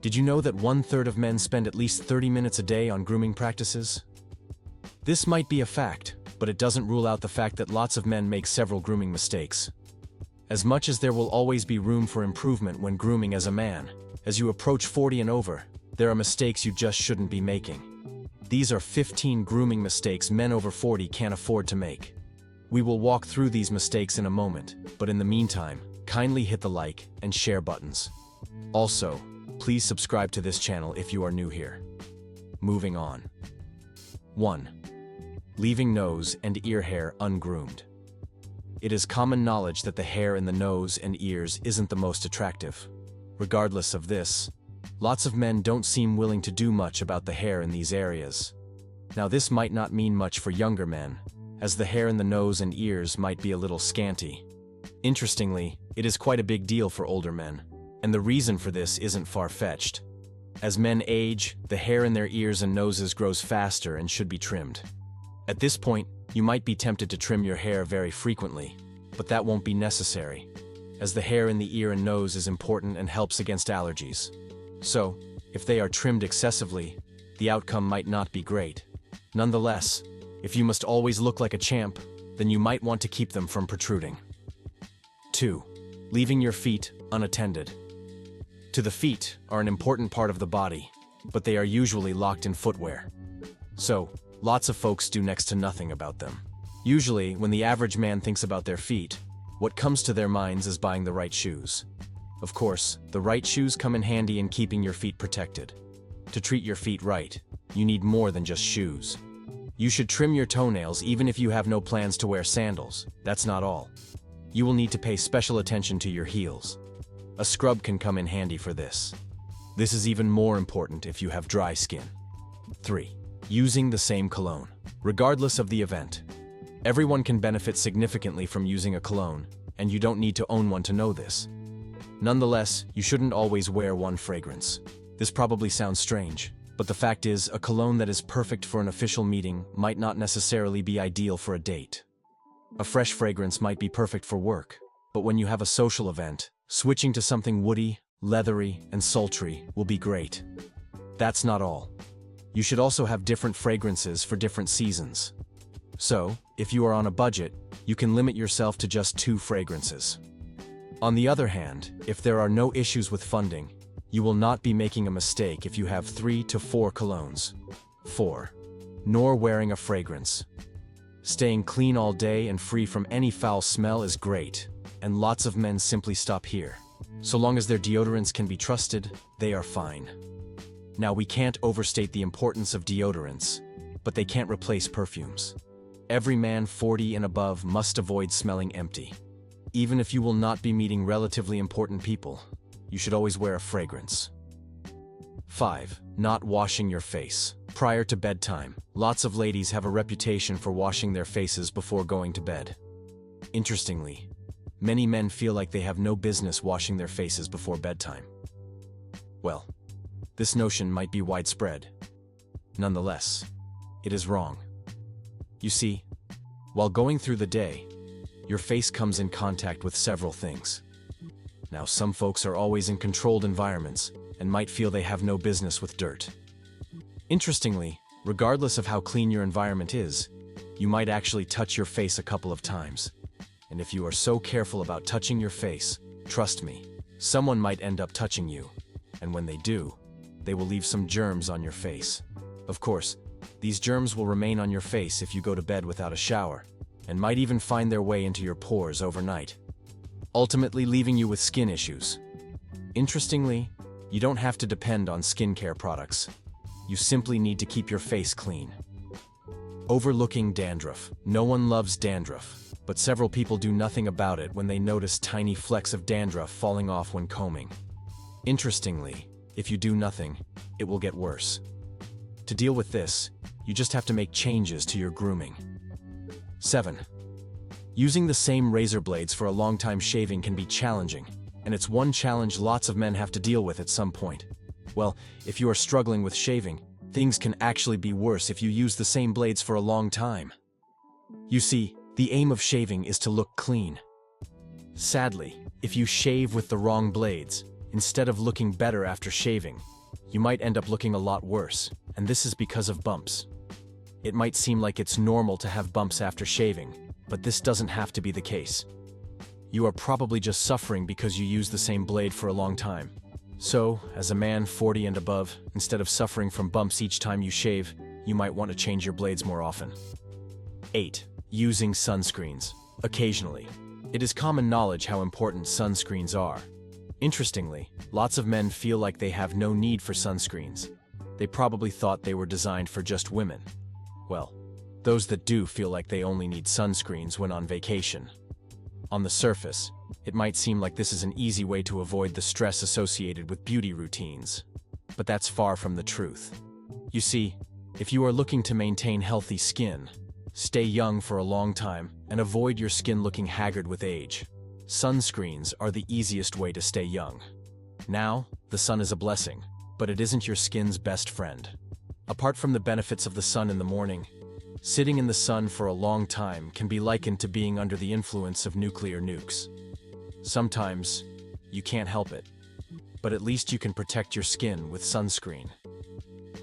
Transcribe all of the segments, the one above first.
Did you know that 1/3 of men spend at least 30 minutes a day on grooming practices? This might be a fact, but it doesn't rule out the fact that lots of men make several grooming mistakes. As much as there will always be room for improvement when grooming as a man, as you approach 40 and over, there are mistakes you just shouldn't be making. These are 15 grooming mistakes men over 40 can't afford to make. We will walk through these mistakes in a moment, but in the meantime, kindly hit the like and share buttons. Also, please subscribe to this channel if you are new here. Moving on. 1. Leaving nose and ear hair ungroomed. It is common knowledge that the hair in the nose and ears isn't the most attractive. Regardless of this, lots of men don't seem willing to do much about the hair in these areas. Now this might not mean much for younger men, as the hair in the nose and ears might be a little scanty. Interestingly, it is quite a big deal for older men, and the reason for this isn't far-fetched. As men age, the hair in their ears and noses grows faster and should be trimmed. At this point, you might be tempted to trim your hair very frequently, but that won't be necessary, as the hair in the ear and nose is important and helps against allergies. So, if they are trimmed excessively, the outcome might not be great. Nonetheless, if you must always look like a champ, then you might want to keep them from protruding. 2. Leaving your feet unattended. The feet are an important part of the body, but they are usually locked in footwear. So, lots of folks do next to nothing about them. Usually, when the average man thinks about their feet, what comes to their minds is buying the right shoes. Of course, the right shoes come in handy in keeping your feet protected. To treat your feet right, you need more than just shoes. You should trim your toenails even if you have no plans to wear sandals. That's not all. You will need to pay special attention to your heels. A scrub can come in handy for this. This is even more important if you have dry skin. 3. Using the same cologne. Regardless of the event, everyone can benefit significantly from using a cologne, and you don't need to own one to know this. Nonetheless, you shouldn't always wear one fragrance. This probably sounds strange, but the fact is, a cologne that is perfect for an official meeting might not necessarily be ideal for a date. A fresh fragrance might be perfect for work, but when you have a social event, switching to something woody, leathery, and sultry will be great. That's not all. You should also have different fragrances for different seasons. So, if you are on a budget, you can limit yourself to just 2 fragrances. On the other hand, if there are no issues with funding, you will not be making a mistake if you have 3 to 4 colognes. 4. Nor wearing a fragrance. Staying clean all day and free from any foul smell is great, and lots of men simply stop here. So long as their deodorants can be trusted, they are fine. Now, we can't overstate the importance of deodorants, but they can't replace perfumes. Every man 40 and above must avoid smelling empty. Even if you will not be meeting relatively important people, you should always wear a fragrance. 5. Not washing your face. Prior to bedtime, lots of ladies have a reputation for washing their faces before going to bed. Interestingly, many men feel like they have no business washing their faces before bedtime. Well, this notion might be widespread. Nonetheless, it is wrong. You see, while going through the day, your face comes in contact with several things. Now, some folks are always in controlled environments and might feel they have no business with dirt. Interestingly, regardless of how clean your environment is, you might actually touch your face a couple of times. And if you are so careful about touching your face, trust me, someone might end up touching you. And when they do, they will leave some germs on your face. Of course, these germs will remain on your face if you go to bed without a shower, and might even find their way into your pores overnight, ultimately leaving you with skin issues. Interestingly, you don't have to depend on skincare products. You simply need to keep your face clean. Overlooking dandruff. No one loves dandruff, but several people do nothing about it when they notice tiny flecks of dandruff falling off when combing. Interestingly, if you do nothing, it will get worse. To deal with this, you just have to make changes to your grooming. 7. Using the same razor blades for a long time shaving can be challenging, and it's one challenge lots of men have to deal with at some point. Well, if you are struggling with shaving, things can actually be worse if you use the same blades for a long time. You see, the aim of shaving is to look clean. Sadly, if you shave with the wrong blades, Instead of looking better after shaving, you might end up looking a lot worse, and this is because of bumps. It might seem like it's normal to have bumps after shaving, but this doesn't have to be the case. You are probably just suffering because you use the same blade for a long time. So, as a man 40 and above, instead of suffering from bumps each time you shave, you might want to change your blades more often. 8. Using sunscreens. Occasionally. It is common knowledge how important sunscreens are. Interestingly, lots of men feel like they have no need for sunscreens. They probably thought they were designed for just women. Well, those that do feel like they only need sunscreens when on vacation. On the surface, it might seem like this is an easy way to avoid the stress associated with beauty routines. But that's far from the truth. You see, if you are looking to maintain healthy skin, stay young for a long time, and avoid your skin looking haggard with age, sunscreens are the easiest way to stay young. Now, the sun is a blessing, but it isn't your skin's best friend. Apart from the benefits of the sun in the morning, sitting in the sun for a long time can be likened to being under the influence of nuclear nukes. Sometimes, you can't help it, but at least you can protect your skin with sunscreen.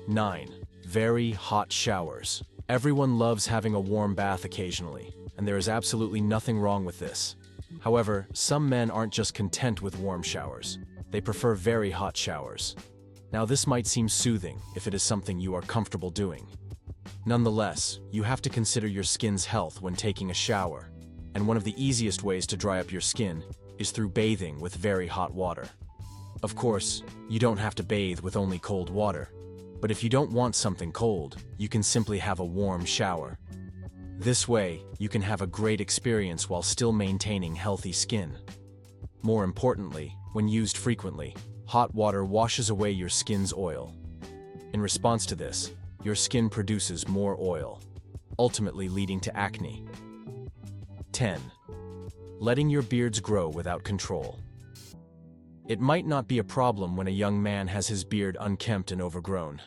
9. Very hot showers. Everyone loves having a warm bath occasionally, and there is absolutely nothing wrong with this. However, some men aren't just content with warm showers. They prefer very hot showers. Now, this might seem soothing if it is something you are comfortable doing. Nonetheless, you have to consider your skin's health when taking a shower, and one of the easiest ways to dry up your skin is through bathing with very hot water. Of course, you don't have to bathe with only cold water, but if you don't want something cold, you can simply have a warm shower. This way, you can have a great experience while still maintaining healthy skin. More importantly, when used frequently, hot water washes away your skin's oil. In response to this, your skin produces more oil, ultimately leading to acne. 10. Letting your beards grow without control. It might not be a problem when a young man has his beard unkempt and overgrown.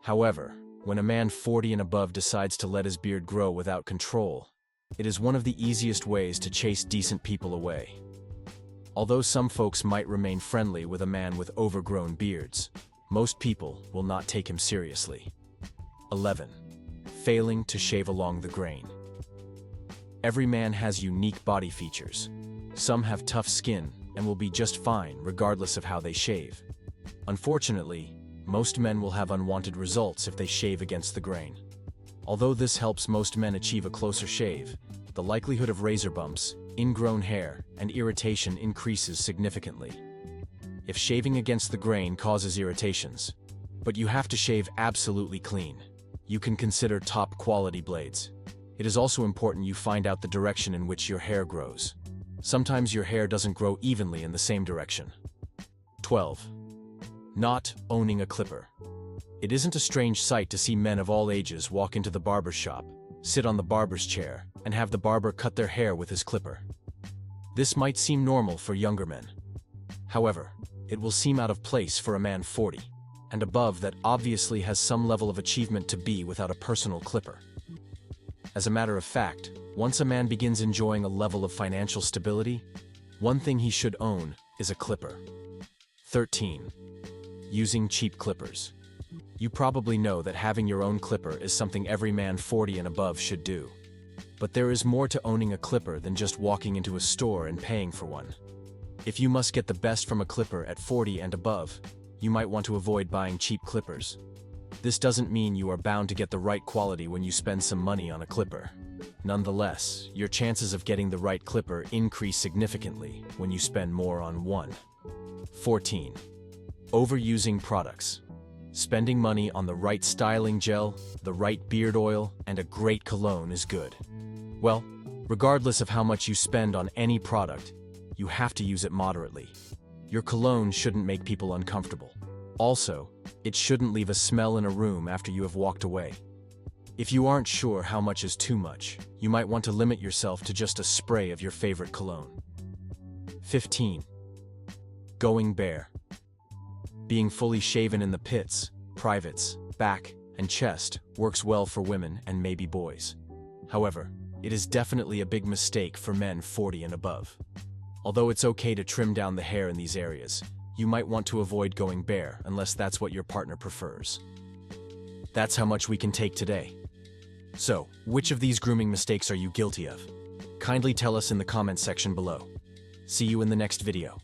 However, when a man 40 and above decides to let his beard grow without control, it is one of the easiest ways to chase decent people away. Although some folks might remain friendly with a man with overgrown beards, most people will not take him seriously. 11. Failing to shave along the grain. Every man has unique body features. Some have tough skin and will be just fine regardless of how they shave. Unfortunately, most men will have unwanted results if they shave against the grain. Although this helps most men achieve a closer shave, the likelihood of razor bumps, ingrown hair, and irritation increases significantly. If shaving against the grain causes irritations, but you have to shave absolutely clean, you can consider top quality blades. It is also important you find out the direction in which your hair grows. Sometimes your hair doesn't grow evenly in the same direction. 12. Not owning a clipper. It isn't a strange sight to see men of all ages walk into the barber's shop, sit on the barber's chair, and have the barber cut their hair with his clipper. This might seem normal for younger men. However, it will seem out of place for a man 40 and above that obviously has some level of achievement to be without a personal clipper. As a matter of fact, once a man begins enjoying a level of financial stability, one thing he should own is a clipper. 13. Using cheap clippers. You probably know that having your own clipper is something every man 40 and above should do. But there is more to owning a clipper than just walking into a store and paying for one. If you must get the best from a clipper at 40 and above, you might want to avoid buying cheap clippers. This doesn't mean you are bound to get the right quality when you spend some money on a clipper. Nonetheless, your chances of getting the right clipper increase significantly when you spend more on one. 14. Overusing products. Spending money on the right styling gel, the right beard oil, and a great cologne is good. Well, regardless of how much you spend on any product, you have to use it moderately. Your cologne shouldn't make people uncomfortable. Also, it shouldn't leave a smell in a room after you have walked away. If you aren't sure how much is too much, you might want to limit yourself to just a spray of your favorite cologne. 15. Going bare. Being fully shaven in the pits, privates, back, and chest works well for women and maybe boys. However, it is definitely a big mistake for men 40 and above. Although it's okay to trim down the hair in these areas, you might want to avoid going bare unless that's what your partner prefers. That's how much we can take today. So, which of these grooming mistakes are you guilty of? Kindly tell us in the comments section below. See you in the next video.